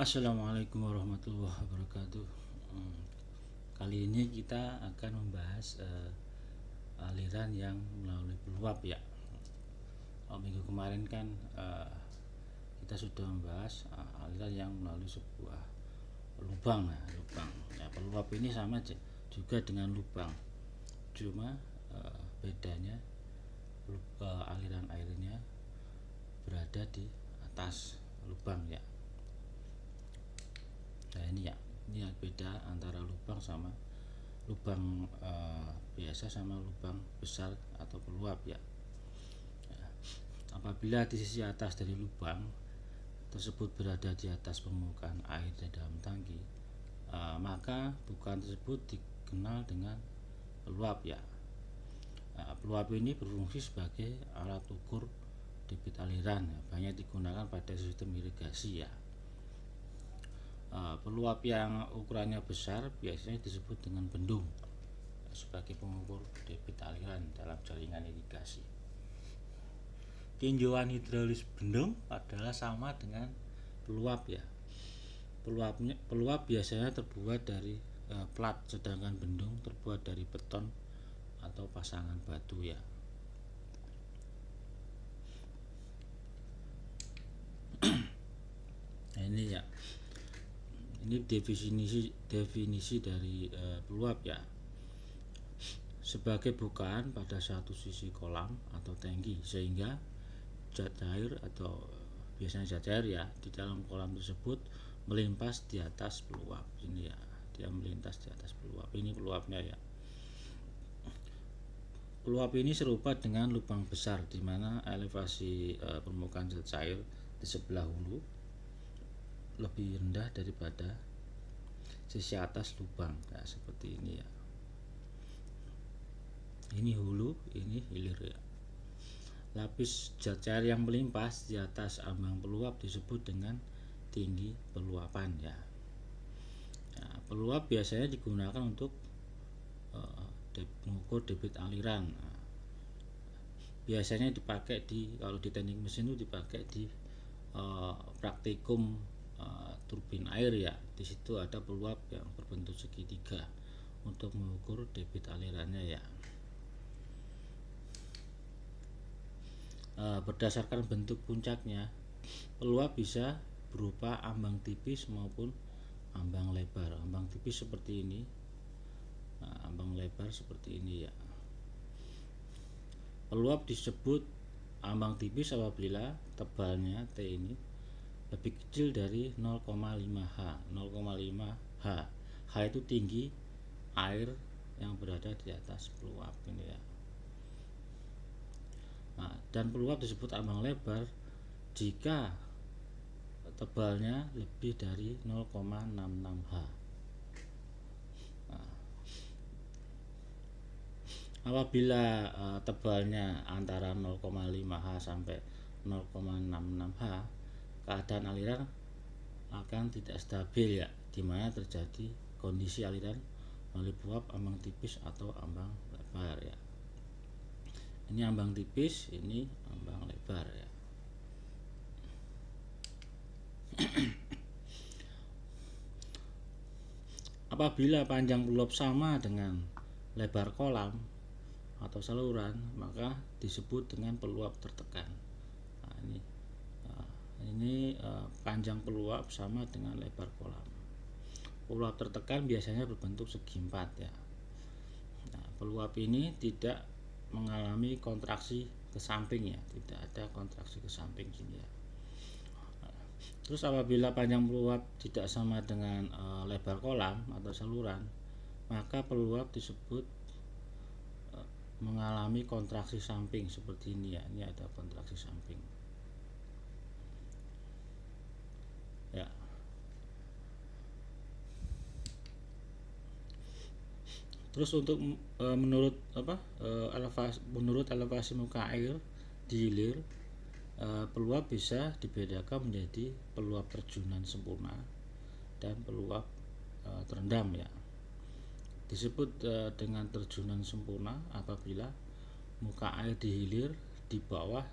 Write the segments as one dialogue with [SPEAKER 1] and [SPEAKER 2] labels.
[SPEAKER 1] Assalamualaikum warahmatullahi wabarakatuh. Hmm, Kali ini kita akan membahas aliran yang melalui peluap ya. Minggu kemarin kan kita sudah membahas aliran yang melalui sebuah lubang. Lubang. Ya, peluap ini sama juga dengan lubang, cuma bedanya aliran airnya berada di atas lubang ya. Nah ini beda antara lubang sama lubang biasa sama lubang besar atau peluap ya. Apabila di sisi atas dari lubang tersebut berada di atas permukaan air di dalam tangki, maka bukaan tersebut dikenal dengan peluap ya. Peluap ini berfungsi sebagai alat ukur debit aliran ya, banyak digunakan pada sistem irigasi ya. Peluap yang ukurannya besar biasanya disebut dengan bendung sebagai pengukur debit aliran dalam jaringan irigasi. Tinjauan hidrolis bendung adalah sama dengan peluap ya. Peluap biasanya terbuat dari plat, sedangkan bendung terbuat dari beton atau pasangan batu ya. Nah, ini ya. Ini definisi dari peluap ya. Sebagai bukaan pada satu sisi kolam atau tangki, sehingga zat cair atau biasanya zat cair ya di dalam kolam tersebut melimpas di atas peluap. Ini ya, dia melintas di atas peluap. Ini peluapnya ya. Peluap ini serupa dengan lubang besar di mana elevasi permukaan zat cair di sebelah hulu lebih rendah daripada sisi atas lubang. Nah, seperti ini ya. Ini hulu, ini hilir ya. Lapis zat cair yang melimpas di atas ambang peluap disebut dengan tinggi peluapan ya. Nah, peluap biasanya digunakan untuk mengukur debit aliran. Nah, biasanya dipakai kalau di teknik mesin itu dipakai di praktikum turbin air ya. Di situ ada peluap yang berbentuk segitiga untuk mengukur debit alirannya ya. Berdasarkan bentuk puncaknya, peluap bisa berupa ambang tipis maupun ambang lebar. Ambang tipis seperti ini, ambang lebar seperti ini ya. Peluap disebut ambang tipis apabila tebalnya T ini lebih kecil dari 0,5 H. 0,5 H. H itu tinggi air yang berada di atas peluap ini ya. Nah, dan peluap disebut ambang lebar jika tebalnya lebih dari 0,66 H. Nah, apabila tebalnya antara 0,5 H sampai 0,66 H, keadaan aliran akan tidak stabil ya, dimana terjadi kondisi aliran melalui peluap ambang tipis atau ambang lebar ya. Ini ambang tipis, ini ambang lebar ya. Apabila panjang peluap sama dengan lebar kolam atau saluran, maka disebut dengan peluap tertekan. Nah, ini panjang peluap sama dengan lebar kolam. Peluap tertekan biasanya berbentuk segi empat ya. Nah, peluap ini tidak mengalami kontraksi ke samping ya, tidak ada kontraksi ke samping sini ya. Terus apabila panjang peluap tidak sama dengan lebar kolam atau saluran, maka peluap disebut mengalami kontraksi samping seperti ini ya. Ini ada kontraksi samping ya. Terus untuk menurut elevasi muka air di hilir, peluap bisa dibedakan menjadi peluap terjunan sempurna dan peluap terendam ya. Disebut dengan terjunan sempurna apabila muka air di hilir di bawah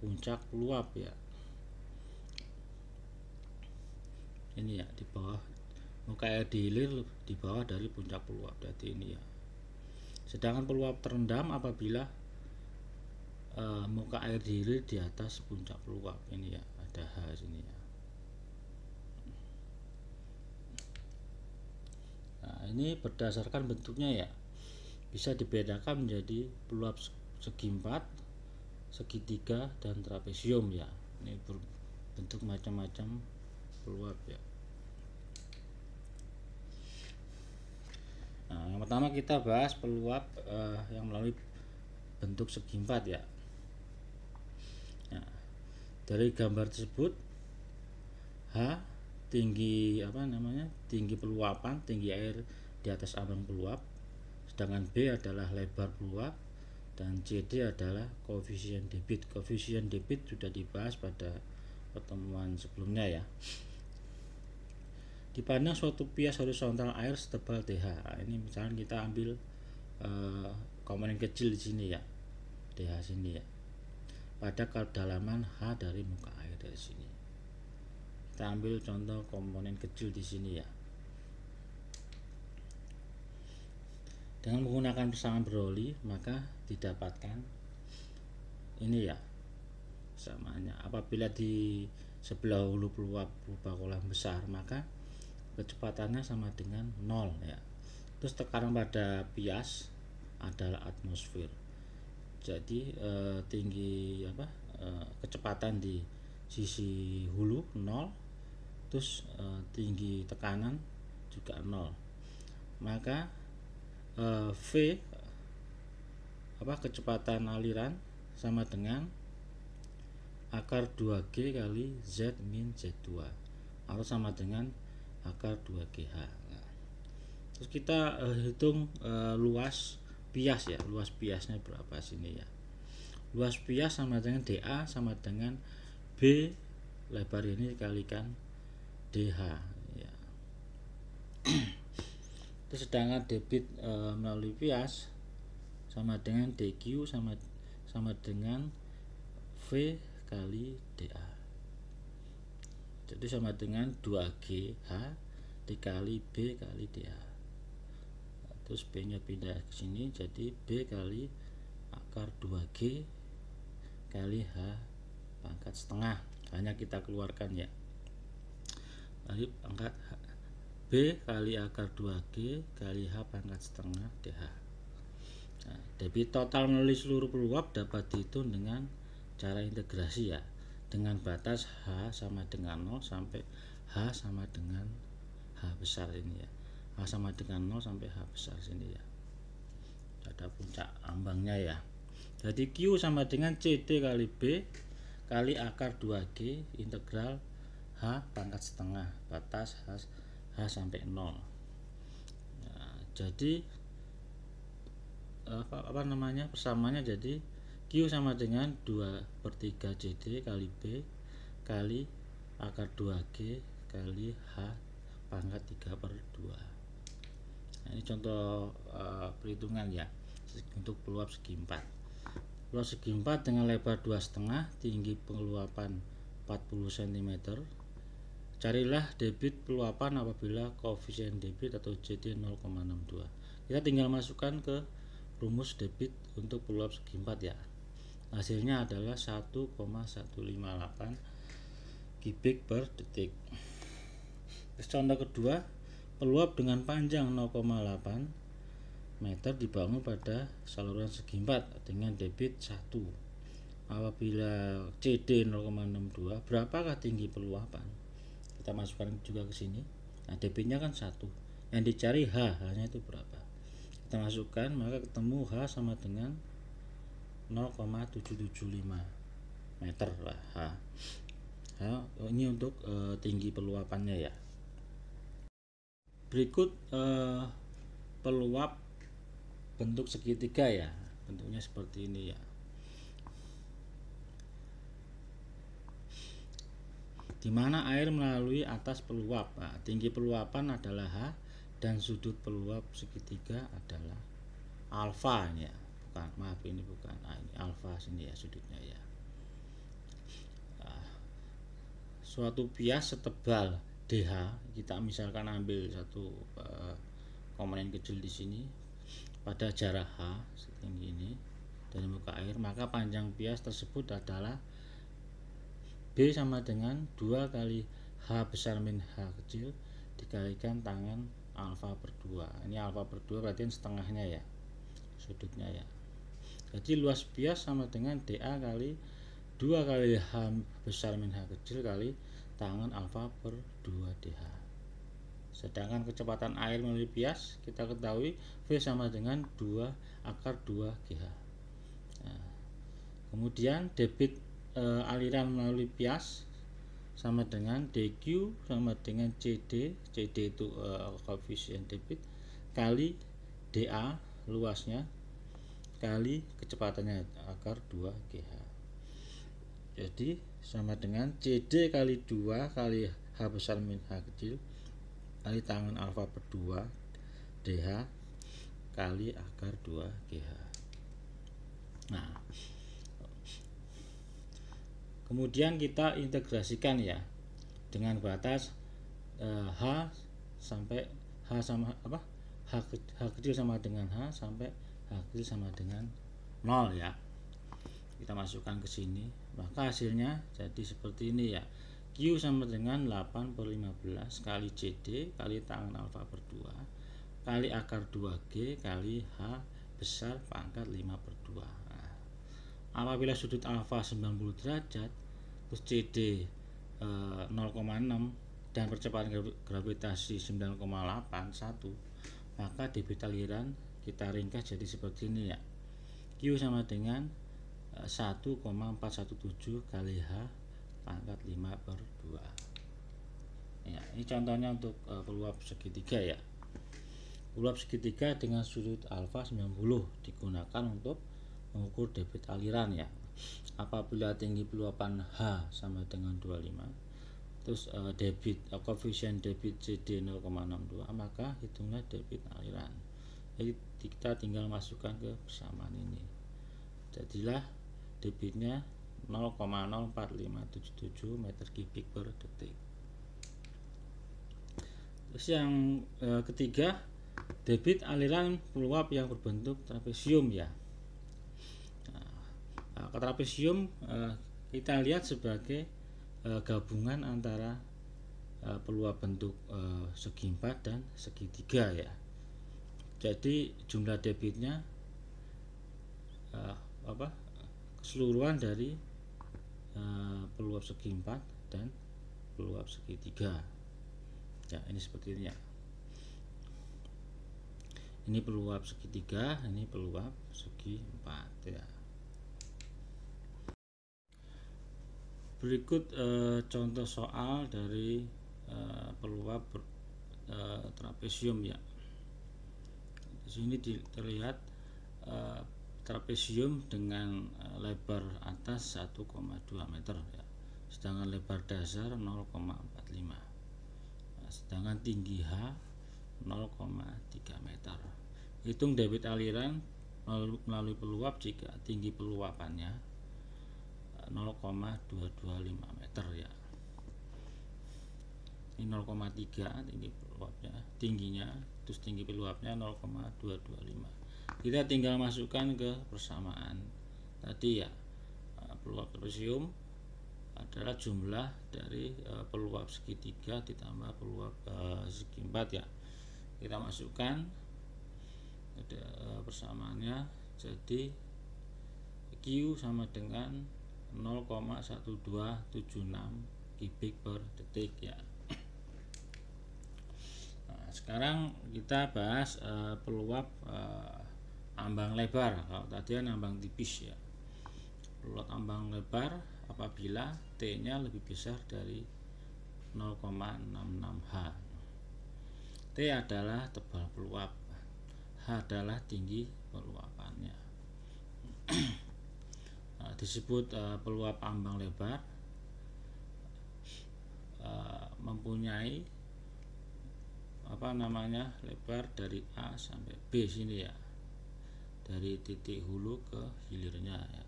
[SPEAKER 1] puncak peluap ya. ini ya, di bawah muka air di hilir di bawah dari puncak peluap, berarti ini ya. Sedangkan peluap terendam apabila muka air di hilir di atas puncak peluap, ini ya, ada H sini ya. Nah, ini berdasarkan bentuknya ya, bisa dibedakan menjadi peluap segi 4, segitiga, dan trapesium ya. Ini berbentuk macam-macam peluap ya. Nah, yang pertama kita bahas peluap yang melalui bentuk segi 4 ya. Nah, dari gambar tersebut H tinggi tinggi peluapan, tinggi air di atas ambang peluap, sedangkan B adalah lebar peluap, dan CD adalah koefisien debit. Koefisien debit sudah dibahas pada pertemuan sebelumnya ya. Dipandang suatu pias horizontal air setebal DH. Nah, ini misalnya kita ambil komponen kecil di sini ya, DH sini ya, pada kedalaman H dari muka air dari sini. Kita ambil contoh komponen kecil di sini ya. Dengan menggunakan persamaan Broglie maka didapatkan ini ya samaannya. Apabila di sebelah hulu peluap berupa kolam besar maka kecepatannya sama dengan 0 ya. Terus tekanan pada pias adalah atmosfer. Jadi tinggi kecepatan di sisi hulu 0, terus tinggi tekanan juga 0. Maka V kecepatan aliran sama dengan akar 2G kali Z min Z2 atau sama dengan akar 2GH. Nah, terus kita hitung luas pias ya, luas piasnya berapa sini ya. Luas pias sama dengan DA sama dengan B lebar ini dikalikan DH ya. Terus sedangkan debit melalui pias sama dengan DQ sama dengan V kali DA. Jadi sama dengan 2GH dikali B kali DA. Nah, terus B nya pindah ke sini jadi B kali akar 2G kali H pangkat setengah. Hanya kita keluarkan ya. Lalu angkat B kali akar 2G kali H pangkat setengah DH. Nah, debit total melalui seluruh peluap dapat dihitung dengan cara integrasi ya, dengan batas H sama dengan 0 sampai H sama dengan H besar ini ya. H sama dengan 0 sampai H besar sini ya. Ada puncak ambangnya ya. Jadi Q sama dengan CD kali B kali akar 2G integral H pangkat setengah batas H sampai 0. Nah, jadi persamaannya jadi Q sama dengan 2/3 CD kali B kali akar 2G kali H pangkat 3/2. Nah, ini contoh perhitungan ya untuk peluap segi 4. Peluap segi 4 dengan lebar 2,5, tinggi pengeluapan 40 cm. Carilah debit peluapan apabila koefisien debit atau CD 0,62. Kita tinggal masukkan ke rumus debit untuk peluap segi 4 ya. Hasilnya adalah 1,158 kubik per detik. Contoh kedua, peluap dengan panjang 0,8 meter dibangun pada saluran segi 4 dengan debit 1. Apabila CD 0,62, berapakah tinggi peluapan? Kita masukkan juga ke sini. Nah, debitnya kan 1. Yang dicari H-nya itu berapa? Kita masukkan, maka ketemu H sama dengan 0,775 meter lah H. Ini untuk tinggi peluapannya ya. Berikut peluap bentuk segitiga ya, bentuknya seperti ini ya. Di mana air melalui atas peluap. Nah, tinggi peluapan adalah H dan sudut peluap segitiga adalah alfa ya. Bukan, maaf ini bukan. Nah, ini alfa sini ya sudutnya ya. Nah, suatu pias setebal DH, kita misalkan ambil satu komponen kecil di sini pada jarak H setinggi ini dari muka air, maka panjang bias tersebut adalah B sama dengan 2 kali H besar min H kecil dikalikan tangan alfa per 2. Ini alfa per 2 berarti setengahnya ya, sudutnya ya. Jadi luas bias sama dengan dA kali 2 kali H besar min H kecil kali tangan alfa per 2 dH. Sedangkan kecepatan air melalui bias kita ketahui V sama dengan 2 akar 2 GH. Nah, kemudian debit aliran melalui bias sama dengan dQ sama dengan CD itu koefisien debit kali dA luasnya kali kecepatannya akar 2 GH. Jadi sama dengan CD kali 2 kali H besar min H kecil kali tangan alfa per 2 dH kali akar 2 GH. Nah, kemudian kita integrasikan ya dengan batas H sampai H sama apa? H kecil sama dengan H sampai H kecil sama dengan 0 ya. Kita masukkan ke sini, maka hasilnya jadi seperti ini ya. Q sama dengan 8 per 15 kali CD kali tangan alfa per 2 kali akar 2G kali H besar pangkat 5 per 2. Nah, apabila sudut alfa 90 derajat terus CD 0,6 dan percepatan gravitasi 9,81, maka debit aliran kita ringkas jadi seperti ini ya. Q sama dengan 1,417 kali H pangkat 5 per 2 ya. Ini contohnya untuk peluap segitiga ya. Peluap segitiga dengan sudut alfa 90 digunakan untuk mengukur debit aliran ya. Apabila tinggi peluapan H sama dengan 25 terus debit koefisien debit CD 0,62, maka hitunglah debit aliran. Jadi kita tinggal masukkan ke persamaan ini, jadilah debitnya 0,04577 meter kubik per detik. Terus yang ketiga, debit aliran peluap yang berbentuk trapesium ya. Nah, trapesium kita lihat sebagai gabungan antara peluap bentuk segi 4 dan segitiga ya. Jadi jumlah debitnya keseluruhan dari peluap segi 4 dan peluap segitiga ya. Ini seperti ini ya. Ini peluap segitiga, ini peluap segi 4 ya. Berikut contoh soal dari peluap trapesium ya. Di sini terlihat trapesium dengan lebar atas 1,2 meter ya. Sedangkan lebar dasar 0,45. Sedangkan tinggi H 0,3 meter. Hitung debit aliran melalui peluap jika tinggi peluapannya 0,225 meter ya. Ini 0,3 tinggi peluapnya, tingginya, terus tinggi peluapnya 0,225. Kita tinggal masukkan ke persamaan tadi ya. Peluap trapesium adalah jumlah dari peluap segitiga ditambah peluap segi 4 ya. Kita masukkan ada persamaannya, jadi Q sama dengan 0,1276 kubik per detik ya. Nah, sekarang kita bahas peluap ambang lebar. Kalau tadi kan ambang tipis ya. Peluap ambang lebar apabila T nya lebih besar dari 0,66 H. T adalah tebal peluap, H adalah tinggi peluapannya. Disebut peluap ambang lebar mempunyai lebar dari A sampai B sini ya, dari titik hulu ke hilirnya ya.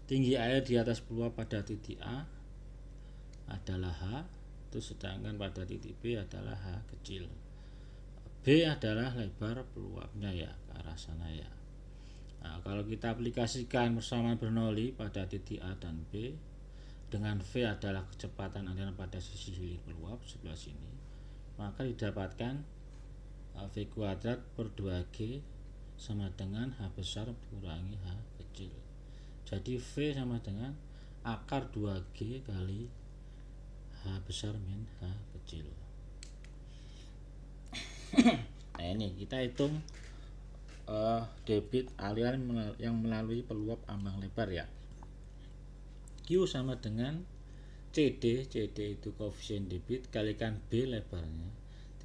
[SPEAKER 1] Tinggi air di atas peluap pada titik A adalah H, itu sedangkan pada titik B adalah H kecil. B adalah lebar peluapnya ya, ke arah sana ya. Nah, kalau kita aplikasikan persamaan Bernoulli pada titik A dan B dengan V adalah kecepatan aliran pada sisi hilir peluap sebelah sini, maka didapatkan V kuadrat per 2G sama dengan H besar kurangi H kecil. Jadi V sama dengan akar 2G kali H besar min H kecil. Nah ini kita hitung debit aliran yang melalui peluap ambang lebar ya. Q sama dengan CD itu koefisien debit kalikan B lebarnya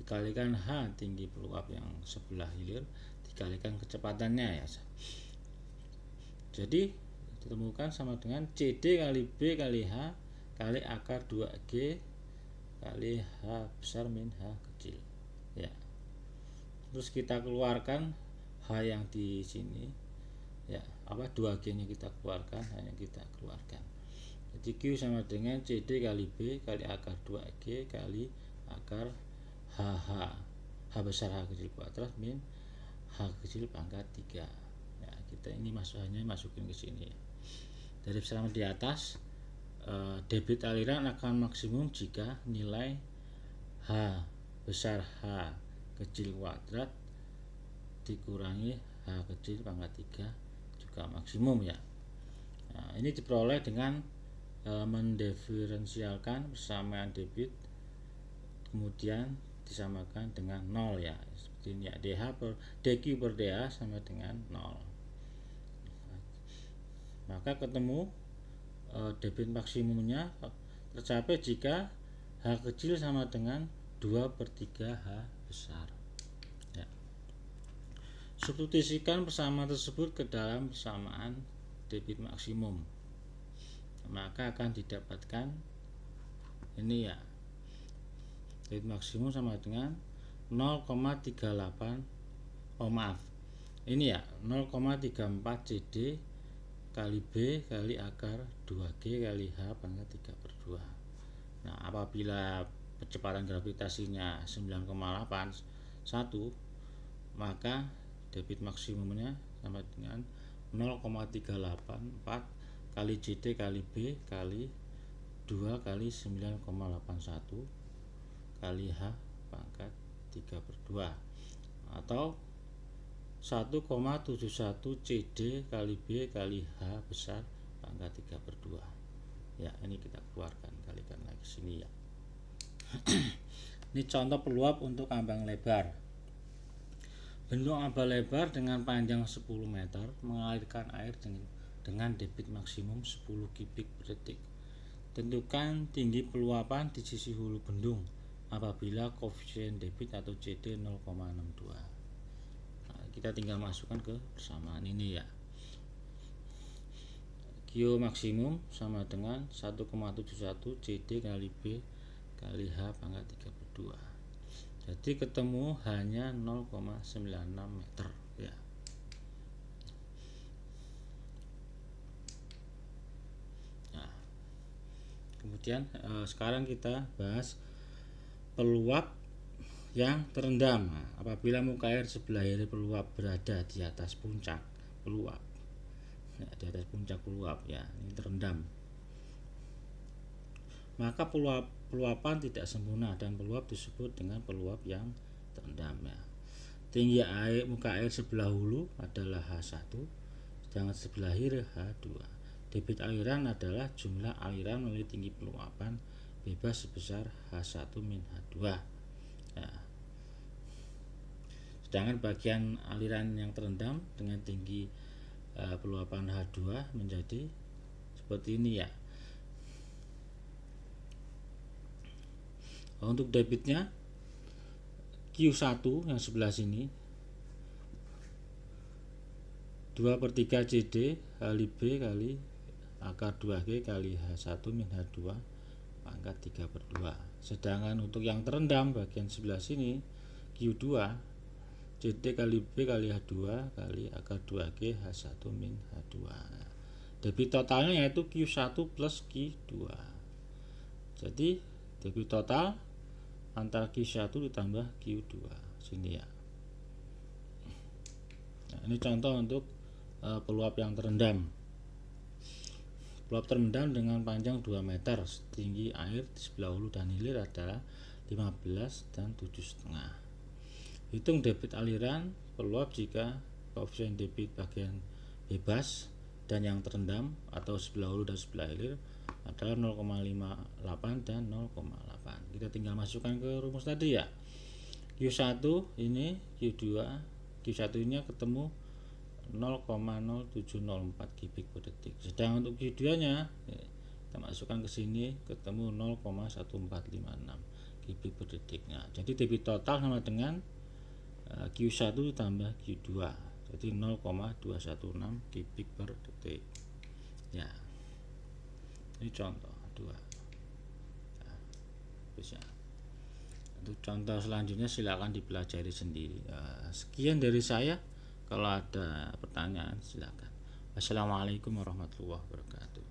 [SPEAKER 1] dikalikan H tinggi peluap yang sebelah hilir dikalikan kecepatannya ya. Jadi ditemukan sama dengan CD kali B kali H kali akar 2G kali H besar min H kecil ya. Terus kita keluarkan H yang di sini ya, 2G nya kita keluarkan, hanya kita keluarkan. Jadi Q sama dengan CD kali B kali akar 2G kali akar H besar H kecil kuadrat min H kecil pangkat 3 ya. Kita ini hanya masukin ke sini ya. Dari persamaan di atas, debit aliran akan maksimum jika nilai H besar H kecil kuadrat dikurangi H kecil pangkat 3 juga maksimum ya. Nah, ini diperoleh dengan mendiferensialkan persamaan debit kemudian disamakan dengan 0 ya, seperti ini ya. dQ per dA sama dengan 0. Maka ketemu debit maksimumnya tercapai jika H kecil sama dengan 2/3 H besar ya. Substitusikan persamaan tersebut ke dalam persamaan debit maksimum, maka akan didapatkan ini ya, debit maksimum sama dengan 0,38 ini ya 0,34 CD kali B kali akar 2G kali H pangkat 3/2. Nah apabila kecepatan gravitasinya 9,81 maka debit maksimumnya sama dengan 0,384 kali CD kali B kali 2 kali 9,81 kali H pangkat 3/2 atau 1,71 CD kali B kali H besar pangkat 3/2 ya. Ini kita keluarkan, kalikan lagi sini ya. Ini contoh peluap untuk ambang lebar. Bentuk ambang lebar dengan panjang 10 meter mengalirkan air dengan debit maksimum 10 kubik per detik. Tentukan tinggi peluapan di sisi hulu bendung apabila koefisien debit atau CD 0,62. Nah, kita tinggal masukkan ke persamaan ini ya. Q maksimum sama dengan 1,71 CD kali B kali H pangkat 3/2. Jadi ketemu hanya 0,96 meter ya. Kemudian sekarang kita bahas peluap yang terendam. Apabila muka air sebelah hilir peluap berada di atas puncak peluap, ya, di atas puncak peluap ya, ini terendam, maka peluapan tidak sempurna dan peluap disebut dengan peluap yang terendam ya. Tinggi air muka air sebelah hulu adalah H1, sedangkan sebelah hilir H2. Debit aliran adalah jumlah aliran melalui tinggi peluapan bebas sebesar H1 min H2 ya. Sedangkan bagian aliran yang terendam dengan tinggi peluapan H2 menjadi seperti ini ya. Untuk debitnya Q1 yang sebelah sini 2/3 CD kali B kali akar 2G kali H1 min H2 pangkat 3/2. Sedangkan untuk yang terendam bagian sebelah sini Q2 CD kali B kali H2 kali akar 2G H1 min H2. Debit totalnya yaitu Q1 plus Q2. Jadi debit total antara Q1 ditambah Q2 sini ya. Nah, ini contoh untuk peluap yang terendam. Peluap terendam dengan panjang 2 meter, tinggi air di sebelah hulu dan hilir adalah 15 dan 7,5. Hitung debit aliran peluap jika koefisien debit bagian bebas dan yang terendam atau sebelah hulu dan sebelah hilir adalah 0,58 dan 0,8. Kita tinggal masukkan ke rumus tadi ya. Q1 ini Q2, Q1 ini ketemu 0,0704 kubik per detik. Sedang untuk Q2 nya kita masukkan ke sini ketemu 0,1456 kubik per detik. Nah, jadi debit total sama dengan Q1 tambah Q2. Jadi 0,216 kubik per detik. Ya. Ini contoh 2. Nah, bisa. Untuk contoh selanjutnya silakan dipelajari sendiri. Sekian dari saya. Kalau ada pertanyaan silakan. Wassalamualaikum warahmatullahi wabarakatuh.